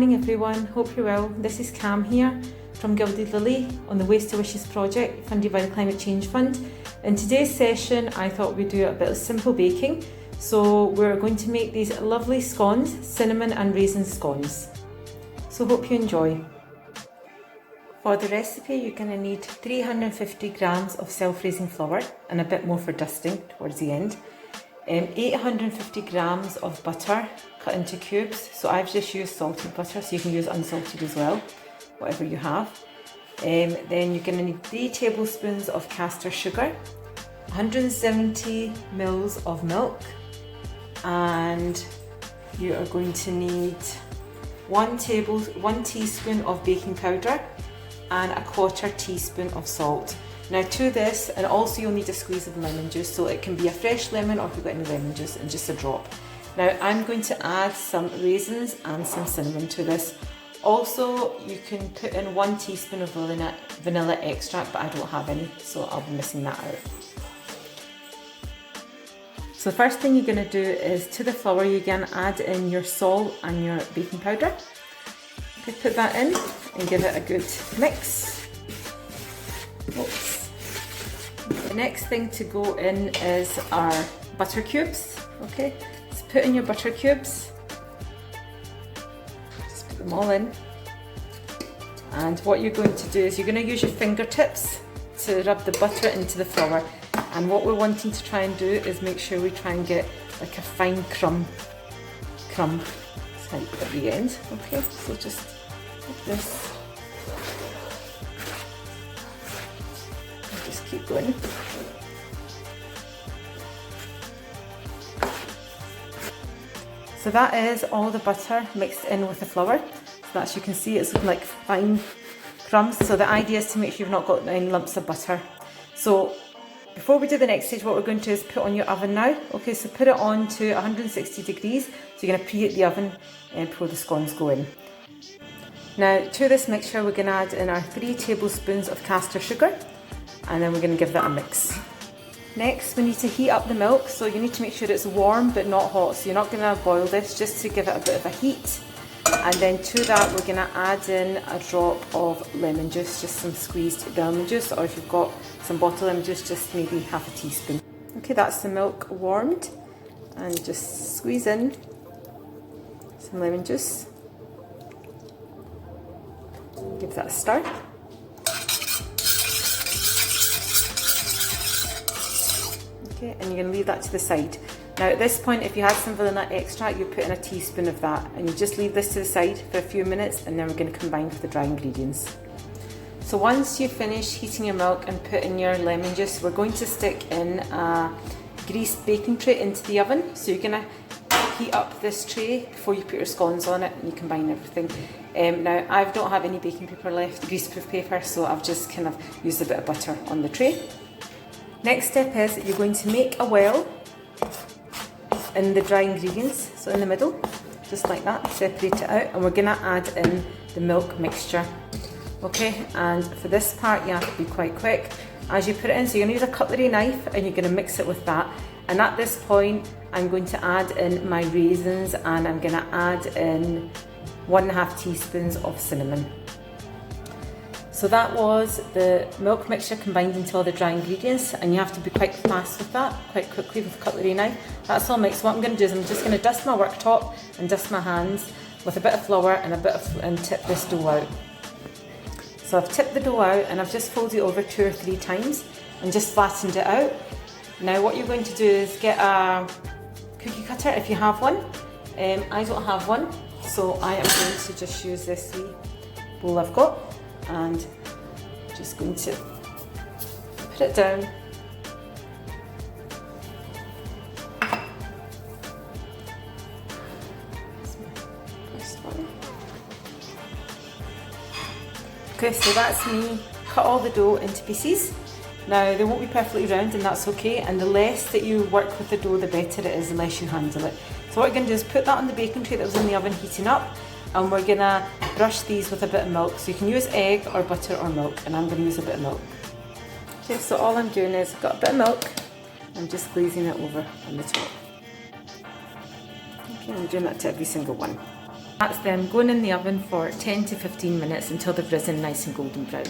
morning everyone, hope you're well. This is Cam here from Gilded on the Waste to Wishes project funded by the Climate Change Fund. In today's session I thought we'd do a bit of simple baking. So we're going to make these lovely scones, cinnamon and raisin scones. So hope you enjoy. For the recipe you're going to need 350 grams of self-raising flour and a bit more for dusting towards the end. 850 grams of butter cut into cubes, so I've just used salted butter, so you can use unsalted as well, whatever you have. Then you're going to need 3 tablespoons of caster sugar, 170 mils of milk, and you are going to need 1 teaspoon of baking powder and a 1/4 teaspoon of salt. Now to this, and also you'll need a squeeze of lemon juice, so it can be a fresh lemon or if you've got any lemon juice, and just a drop. Now I'm going to add some raisins and some cinnamon to this. Also you can put in 1 teaspoon of vanilla extract, but I don't have any, so I'll be missing that out. So the first thing you're going to do is to the flour you're going to add in your salt and your baking powder. Okay, put that in and give it a good mix. Oops. The next thing to go in is our butter cubes. Okay, so put in your butter cubes. Just put them all in. And what you're going to do is you're going to use your fingertips to rub the butter into the flour. And what we're wanting to try and do is make sure we try and get like a fine crumb type at the end. Okay, so just like this. Just keep going. So that is all the butter mixed in with the flour. So as you can see, it's like fine crumbs. So the idea is to make sure you've not got any lumps of butter. So before we do the next stage, what we're going to do is put on your oven now. Okay, so put it on to 160 degrees. So you're going to preheat the oven before the scones go in. Now to this mixture we're going to add in our 3 tablespoons of caster sugar, and then we're going to give that a mix. Next we need to heat up the milk, so you need to make sure it's warm but not hot. So you're not going to boil this, just to give it a bit of a heat. And then to that we're going to add in a drop of lemon juice, just some squeezed lemon juice, or if you've got some bottled lemon juice, just maybe half a teaspoon. Okay, that's the milk warmed, and just squeeze in some lemon juice. Give that a stir. Okay, and you're going to leave that to the side. Now at this point, if you had some vanilla extract, you put in a teaspoon of that, and you just leave this to the side for a few minutes, and then we're going to combine with the dry ingredients. So once you finish heating your milk and put in your lemon juice, we're going to stick in a greased baking tray into the oven. So you're going to heat up this tray before you put your scones on it, and you combine everything. Now I don't have any baking paper left, greaseproof paper, so I've just kind of used a bit of butter on the tray. Next step is that you're going to make a well in the dry ingredients, so in the middle, just like that, separate it out, and we're going to add in the milk mixture. Okay, and for this part you have to be quite quick as you put it in, so you're going to use a cutlery knife and you're going to mix it with that. And at this point I'm going to add in my raisins, and I'm going to add in 1.5 teaspoons of cinnamon. So that was the milk mixture combined into all the dry ingredients, and you have to be quite fast with that, quite quickly with a cutlery knife. That's all mixed. What I'm going to do is I'm just going to dust my worktop and dust my hands with a bit of flour and tip this dough out. So I've tipped the dough out and I've just folded it over 2 or 3 times and just flattened it out. Now what you're going to do is get a cookie cutter if you have one. I don't have one, so I am going to just use this wee bowl I've got, and just going to put it down. That's my first one. Okay, so that's me cut all the dough into pieces. Now they won't be perfectly round, and that's okay, and the less that you work with the dough the better it is, the less you handle it. So what we're going to do is put that on the baking tray that was in the oven heating up, and we're going to brush these with a bit of milk. So you can use egg or butter or milk, and I'm going to use a bit of milk. Okay, so all I'm doing is I've got a bit of milk, I'm just glazing it over on the top. Okay, I'm doing that to every single one. That's them going in the oven for 10 to 15 minutes until they've risen nice and golden brown.